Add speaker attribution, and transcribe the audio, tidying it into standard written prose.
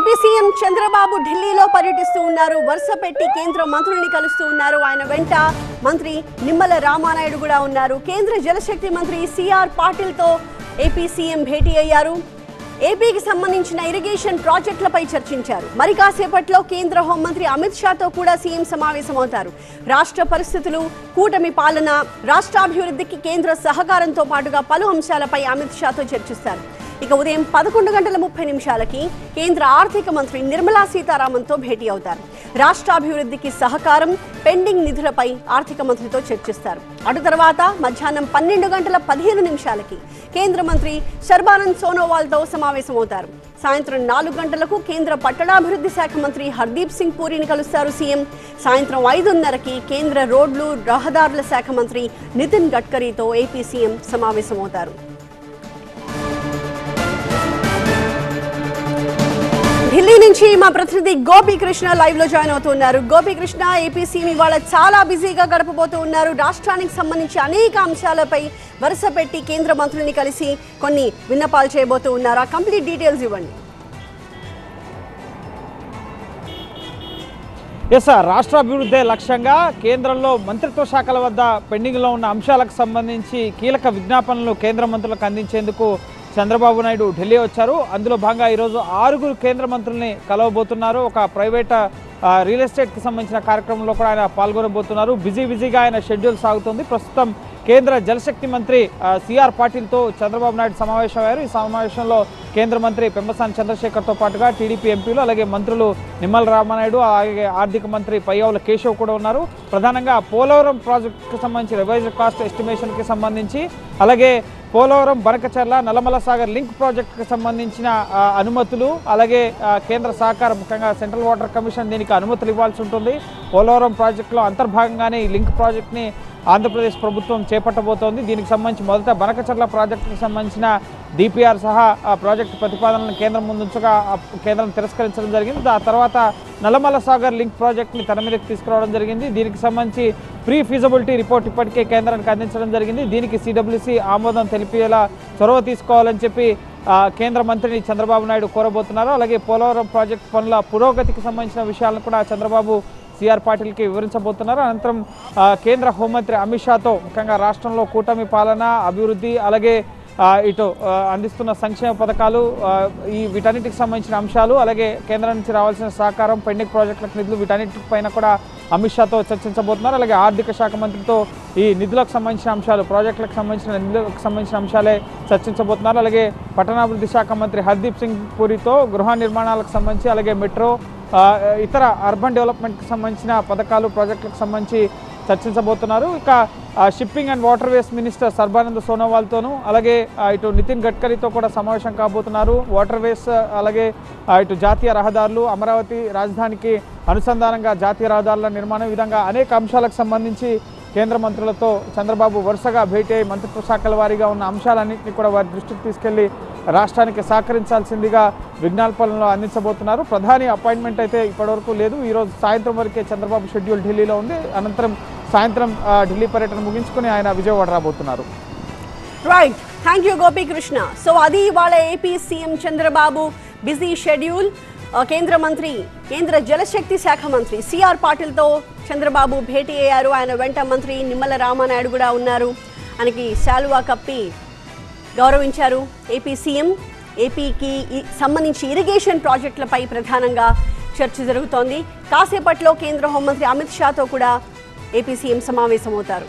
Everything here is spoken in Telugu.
Speaker 1: ఏపీ సీఎం చంద్రబాబు ఢిల్లీలో పర్యటిస్తూ ఉన్నారు. వరుస పెట్టి కేంద్ర మంత్రుల్ని కలుస్తూ ఉన్నారు. ఆయన వెంట మంత్రి నిమ్మల రామానాయుడు కూడా ఉన్నారు. కేంద్ర జలశక్తి మంత్రి సిఆర్ పాటిల్తో ఏపీ సీఎం భేటీ అయ్యారు. ఏపీకి సంబంధించిన ఇరిగేషన్ ప్రాజెక్టులపై చర్చించారు. మరి కాసేపట్లో కేంద్ర హోంమంత్రి అమిత్ షాతో కూడా సీఎం సమావేశమవుతారు. రాష్ట్ర పరిస్థితులు, కూటమి పాలన, రాష్ట్రాభివృద్ధికి కేంద్ర సహకారంతో పాటుగా పలు అంశాలపై అమిత్ షాతో చర్చిస్తారు. ఇక ఉదయం 11:30 కేంద్ర ఆర్థిక మంత్రి నిర్మలా సీతారామన్తో భేటీ అవుతారు. రాష్ట్రాభివృద్ధికి సహకారం, పెండింగ్ నిధులపై ఆర్థిక మంత్రితో చర్చిస్తారు. అటు తర్వాత మధ్యాహ్నం 12:15 కేంద్ర మంత్రి సర్బానంద్ సోనోవాల్తో సమావేశమవుతారు. సాయంత్రం 4 గంటలకు కేంద్ర పట్టణాభివృద్ధి శాఖ మంత్రి హర్దీప్ సింగ్ పూరిని కలుస్తారు సీఎం. సాయంత్రం 5:30కి కేంద్ర రోడ్లు, రహదారుల శాఖ మంత్రి నితిన్ గడ్కరీతో ఏపీ సీఎం సమావేశమవుతారు. ఢిల్లీ నుంచి మా ప్రతినిధి గోపీకృష్ణ లైవ్ లో జాయిన్ అవుతున్నారు. గోపీకృష్ణ, ఏపీ సీఎం ఇవాళ చాలా బిజీగా గడపబోతూ ఉన్నారు. రాష్ట్రానికి సంబంధించి అనేక అంశాలపై వరుస పెట్టి కేంద్ర మంత్రుల్ని కలిసి కొన్ని విన్నపాలు చేయబోతూ ఉన్నారు. ఆ కంప్లీట్ డీటెయిల్స్ ఇవ్వండి.
Speaker 2: ఎస్ సార్, రాష్ట్రాభివృద్ధి లక్ష్యంగా కేంద్రంలో మంత్రిత్వ శాఖల వద్ద పెండింగ్లో ఉన్న అంశాలకు సంబంధించి కీలక విజ్ఞాపనలు కేంద్ర మంత్రులకు అందించేందుకు చంద్రబాబు నాయుడు ఢిల్లీ వచ్చారు. అందులో భాగంగా ఈరోజు 6 కేంద్ర మంత్రుల్ని కలవబోతున్నారు. ఒక ప్రైవేట్ రియల్ ఎస్టేట్కి సంబంధించిన కార్యక్రమంలో కూడా ఆయన పాల్గొనబోతున్నారు. బిజీగా ఆయన షెడ్యూల్ సాగుతుంది. ప్రస్తుతం కేంద్ర జలశక్తి మంత్రి సిఆర్ పాటిల్తో చంద్రబాబు నాయుడు సమావేశమయ్యారు. ఈ సమావేశంలో కేంద్ర మంత్రి పెమ్మసాని చంద్రశేఖర్తో పాటుగా టీడీపీ ఎంపీలు, అలాగే మంత్రులు నిమ్మల రామానాయుడు, అలాగే ఆర్థిక మంత్రి పయ్యావుల కేశవ్ కూడా ఉన్నారు. ప్రధానంగా పోలవరం ప్రాజెక్టుకు సంబంధించి రివైజ్డ్ కాస్ట్ ఎస్టిమేషన్కి సంబంధించి, అలాగే పోలవరం, బనకచర్ల, నల్లమల సాగర్ లింక్ ప్రాజెక్టుకు సంబంధించిన అనుమతులు, అలాగే కేంద్ర సహకారం, ముఖ్యంగా సెంట్రల్ వాటర్ కమిషన్ దీనికి అనుమతులు ఇవ్వాల్సి ఉంటుంది. పోలవరం ప్రాజెక్టులో అంతర్భాగంగానే ఈ లింక్ ప్రాజెక్ట్ని ఆంధ్రప్రదేశ్ ప్రభుత్వం చేపట్టబోతోంది. దీనికి సంబంధించి మొదట బనకచర్ల ప్రాజెక్టుకు సంబంధించిన డిపిఆర్ సహా ప్రాజెక్టు ప్రతిపాదనలను కేంద్రం ముందుంచగా కేంద్రం తిరస్కరించడం జరిగింది. ఆ తర్వాత నల్లమల సాగర్ లింక్ ప్రాజెక్ట్ని తన మీదకి తీసుకురావడం జరిగింది. దీనికి సంబంధించి ప్రీ ఫీజబిలిటీ రిపోర్ట్ ఇప్పటికే కేంద్రానికి అందించడం జరిగింది. దీనికి సిడబ్ల్యూసీ ఆమోదం తెలిపేలా చొరవ తీసుకోవాలని చెప్పి కేంద్ర మంత్రిని చంద్రబాబు నాయుడు కోరబోతున్నారు. అలాగే పోలవరం ప్రాజెక్టు పనుల పురోగతికి సంబంధించిన విషయాలను కూడా చంద్రబాబు సిఆర్ పాటిల్కి వివరించబోతున్నారు. అనంతరం కేంద్ర హోంమంత్రి అమిత్ షాతో ముఖ్యంగా రాష్ట్రంలో కూటమి పాలన, అభివృద్ధి, అలాగే ఇటు అందిస్తున్న సంక్షేమ పథకాలు, వీటన్నిటికి సంబంధించిన అంశాలు, అలాగే కేంద్రం నుంచి రావాల్సిన సహకారం, పెండింగ్ ప్రాజెక్టులకు నిధులు, వీటన్నిటిపైన కూడా అమిత్ షాతో చర్చించబోతున్నారు. అలాగే ఆర్థిక శాఖ మంత్రితో ఈ నిధులకు సంబంధించిన అంశాలు, ప్రాజెక్టులకు సంబంధించిన నిధులకు సంబంధించిన అంశాలే చర్చించబోతున్నారు. అలాగే పట్టణాభివృద్ధి శాఖ మంత్రి హర్దీప్ సింగ్ పూరితో గృహ నిర్మాణాలకు సంబంధించి, అలాగే మెట్రో, ఇతర అర్బన్ డెవలప్మెంట్కి సంబంధించిన పథకాలు, ప్రాజెక్టులకు సంబంధించి చర్చించబోతున్నారు. ఇక shipping and waterways minister Sarbanand సోనోవాల్తోనూ, అలాగే ఇటు నితిన్ గడ్కరీతో కూడా సమావేశం కాబోతున్నారు. వాటర్ వేస్, అలాగే ఇటు జాతీయ రహదారులు, అమరావతి రాజధానికి అనుసంధానంగా జాతీయ రహదారుల నిర్మాణం, విధంగా అనేక అంశాలకు సంబంధించి కేంద్ర మంత్రులతో చంద్రబాబు వరుసగా భేటీ అయి మంత్రిత్వ శాఖల వారీగా ఉన్న అంశాలన్నింటినీ కూడా వారి దృష్టికి తీసుకెళ్లి రాష్ట్రానికి సహకరించాల్సిందిగా విజ్ఞాపనలు అందించబోతున్నారు. ప్రధాని అపాయింట్మెంట్ అయితే ఇప్పటివరకు లేదు. ఈరోజు సాయంత్రం వరకే చంద్రబాబు షెడ్యూల్ ఢిల్లీలో ఉంది. అనంతరం సాయంత్రం ఢిల్లీ పర్యటన ముగించుకుని ఆయన విజయవాడ రాబోతున్నారు.
Speaker 1: Right, thank you Gopikrishna. So అది ఇవాళ AP CM Chandrababu busy schedule. కేంద్ర జలశక్తి శాఖ మంత్రి సిఆర్ పాటిల్తో చంద్రబాబు భేటీ అయ్యారు. ఆయన వెంట మంత్రి నిమ్మల రామానాయుడు కూడా ఉన్నారు. ఆయనకి శాలువా కప్పి గౌరవించారు ఏపీ సీఎం. ఏపీకి సంబంధించి ఇరిగేషన్ ప్రాజెక్టులపై ప్రధానంగా చర్చ జరుగుతోంది. కాసేపట్లో కేంద్ర హోంమంత్రి అమిత్ షాతో కూడా ఏపీ సీఎం సమావేశమవుతారు.